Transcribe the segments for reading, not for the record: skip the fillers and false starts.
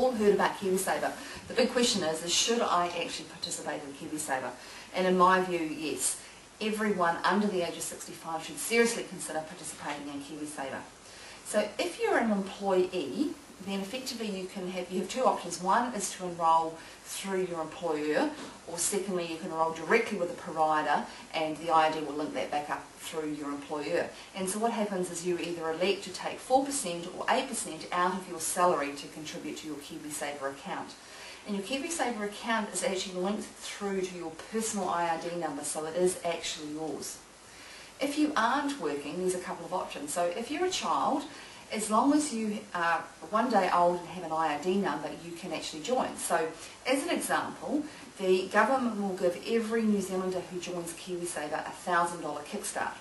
all heard about KiwiSaver. The big question is should I actually participate in KiwiSaver? And in my view, yes. Everyone under the age of 65 should seriously consider participating in KiwiSaver. So if you're an employee, then effectively you have two options. One is to enrol through your employer, or secondly you can enrol directly with the provider and the ID will link that back up through your employer. And so what happens is you either elect to take 4% or 8% out of your salary to contribute to your KiwiSaver account. And your KiwiSaver account is actually linked through to your personal IRD number, so it is actually yours. If you aren't working, there's a couple of options. So if you're a child, as long as you are 1 day old and have an IRD number, you can actually join. So as an example, the government will give every New Zealander who joins KiwiSaver a $1,000 kickstart.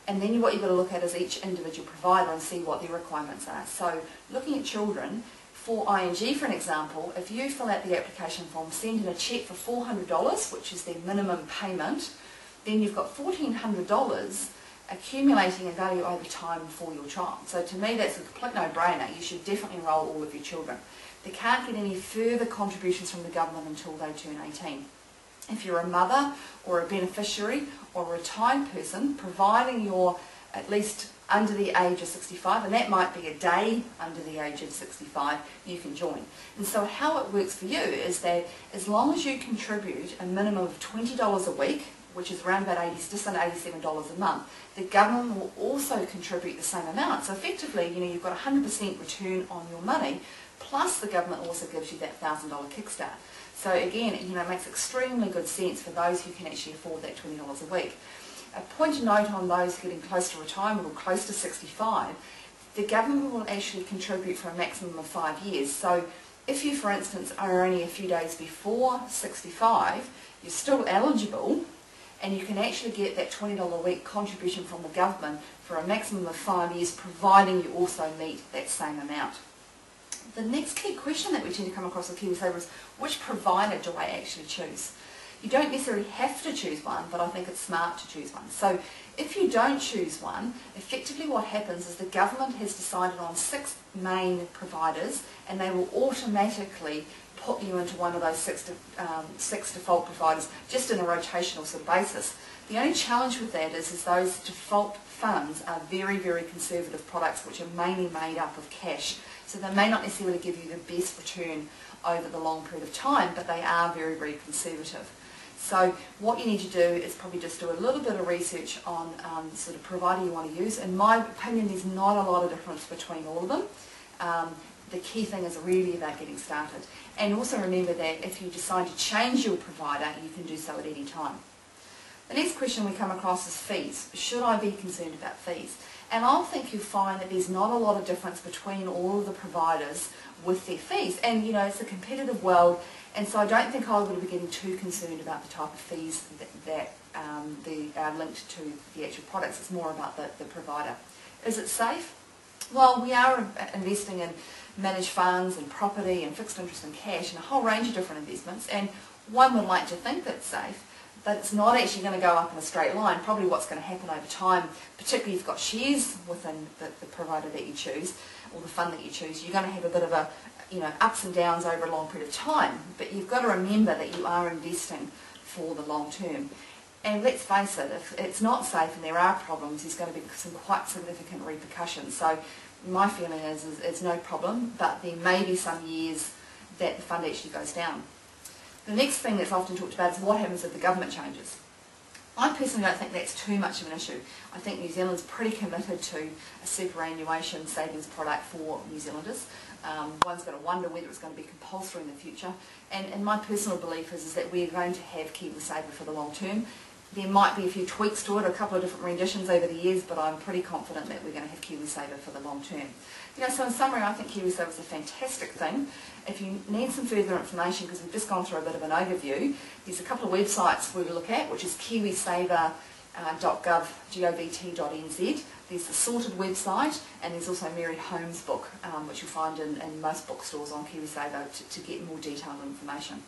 And then what you've got to look at is each individual provider and see what their requirements are. So looking at children, for ING for an example, if you fill out the application form, send in a cheque for $400, which is their minimum payment, then you've got $1,400 accumulating in value over time for your child. So to me that's a complete no-brainer. You should definitely enrol all of your children. They can't get any further contributions from the government until they turn 18. If you're a mother or a beneficiary or a retired person, providing you're at least under the age of 65, and that might be a day under the age of 65, you can join. And so how it works for you is that as long as you contribute a minimum of $20 a week, which is around about just under $87 a month, the government will also contribute the same amount. So effectively, you've got 100% return on your money, plus the government also gives you that $1,000 kickstart. So again, it makes extremely good sense for those who can actually afford that $20 a week. A point of note on those getting close to retirement or close to 65, the government will actually contribute for a maximum of 5 years. So if you, for instance, are only a few days before 65, you're still eligible, and you can actually get that $20 a week contribution from the government for a maximum of 5 years, providing you also meet that same amount. The next key question that we tend to come across with KiwiSaver is, which provider do I actually choose? You don't necessarily have to choose one, but I think it's smart to choose one. So if you don't choose one, effectively what happens is the government has decided on 6 main providers, and they will automatically put you into one of those six default providers just in a rotational sort of basis. The only challenge with that is those default funds are very, very conservative products which are mainly made up of cash. So they may not necessarily give you the best return over the long period of time, but they are very, very conservative. So what you need to do is probably just do a little bit of research on the sort of provider you want to use. In my opinion, there's not a lot of difference between all of them. The key thing is really about getting started. And also remember that if you decide to change your provider, you can do so at any time. The next question we come across is fees. Should I be concerned about fees? And I think you'll find that there's not a lot of difference between all of the providers with their fees. And it's a competitive world, and so I don't think I would be getting too concerned about the type of fees that are linked to the actual products. It's more about the provider. Is it safe? Well, we are investing in managed funds and property and fixed interest and cash and a whole range of different investments, and one would like to think that's safe, but it's not actually going to go up in a straight line. Probably what's going to happen over time, particularly if you've got shares within the provider that you choose or the fund that you choose, you're going to have a bit of a ups and downs over a long period of time, but you've got to remember that you are investing for the long term. And let's face it, if it's not safe and there are problems, there's going to be some quite significant repercussions. So my feeling is it's no problem, but there may be some years that the fund actually goes down. The next thing that's often talked about is what happens if the government changes. I personally don't think that's too much of an issue. I think New Zealand's pretty committed to a superannuation savings product for New Zealanders. One's got to wonder whether it's going to be compulsory in the future. And my personal belief is that we're going to have KiwiSaver for the long term. There might be a few tweaks to it, a couple of different renditions over the years, but I'm pretty confident that we're going to have KiwiSaver for the long term. So in summary, I think KiwiSaver is a fantastic thing. If you need some further information, because we've just gone through a bit of an overview, there's a couple of websites we look at, which is kiwisaver.gov.nz. There's the Sorted website, and there's also Mary Holmes' book, which you'll find in most bookstores on KiwiSaver to get more detailed information.